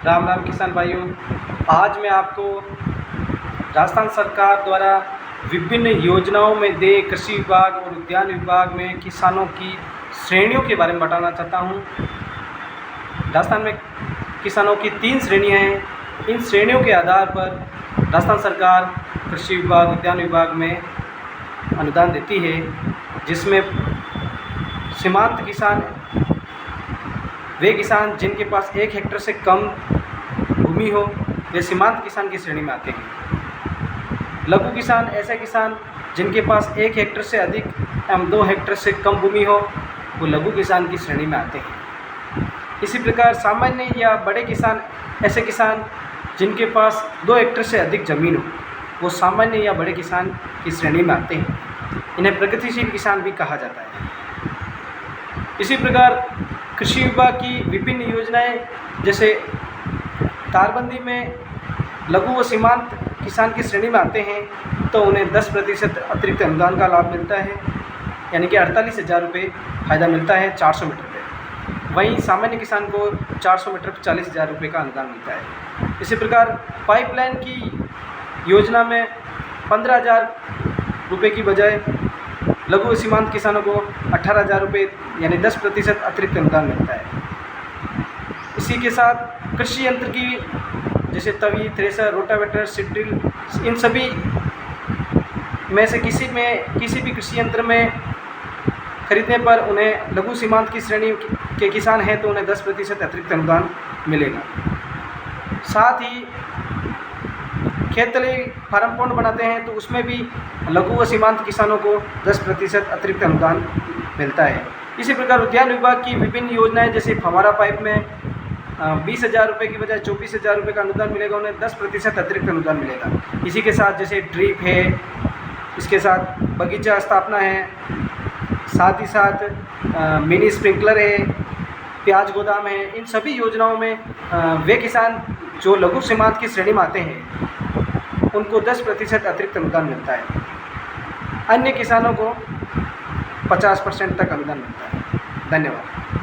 राम राम किसान भाइयों। आज मैं आपको राजस्थान सरकार द्वारा विभिन्न योजनाओं में दे कृषि विभाग और उद्यान विभाग में किसानों की श्रेणियों के बारे में बताना चाहता हूं। राजस्थान में किसानों की 3 श्रेणियां हैं। इन श्रेणियों के आधार पर राजस्थान सरकार कृषि विभाग उद्यान विभाग में अनुदान देती है, जिसमें सीमांत किसान वे किसान जिनके पास 1 हेक्टेयर से कम भूमि हो, वे सीमांत किसान की श्रेणी में आते हैं। लघु किसान ऐसे किसान जिनके पास 1 हेक्टेयर से अधिक एवं 2 हेक्टेयर से कम भूमि हो, वो लघु किसान की श्रेणी में आते हैं। इसी प्रकार सामान्य या बड़े किसान ऐसे किसान जिनके पास 2 हेक्टेयर से अधिक जमीन हो, वो सामान्य या बड़े किसान की श्रेणी में आते हैं। इन्हें प्रगतिशील किसान भी कहा जाता है। इसी प्रकार कृषि विभाग की विभिन्न योजनाएं, जैसे तारबंदी में लघु व सीमांत किसान की श्रेणी में आते हैं तो उन्हें 10% अतिरिक्त अनुदान का लाभ मिलता है, यानी कि 48,000 रुपये फ़ायदा मिलता है 400 मीटर पे। वहीं सामान्य किसान को 400 मीटर पर 40,000 रुपये का अनुदान मिलता है। इसी प्रकार पाइपलाइन की योजना में 15,000 रुपये की बजाय लघु व सीमांत किसानों को 18,000 रुपये यानी 10% अतिरिक्त अनुदान मिलता है। इसी के साथ कृषि यंत्र की, जैसे तवी, थ्रेसर, रोटावेटर, सीड ड्रिल, इन सभी में से किसी भी कृषि यंत्र में खरीदने पर उन्हें लघु सीमांत की श्रेणी के किसान हैं तो उन्हें 10% अतिरिक्त अनुदान मिलेगा। साथ ही खेत तले फार्म पॉन्ड बनाते हैं तो उसमें भी लघु व सीमांत किसानों को 10% अतिरिक्त अनुदान मिलता है। इसी प्रकार उद्यान विभाग की विभिन्न योजनाएं, जैसे फव्वारा पाइप में 20,000 रुपये की बजाय 24,000 रुपये का अनुदान मिलेगा, उन्हें 10% अतिरिक्त अनुदान मिलेगा। इसी के साथ जैसे ड्रिप है, इसके साथ बगीचा स्थापना है, साथ ही साथ मिनी स्प्रिंकलर है, प्याज गोदाम है। इन सभी योजनाओं में वे किसान जो लघु सीमांत की श्रेणी में आते हैं उनको 10% अतिरिक्त अनुदान मिलता है। अन्य किसानों को 50% तक अनुदान मिलता है। धन्यवाद।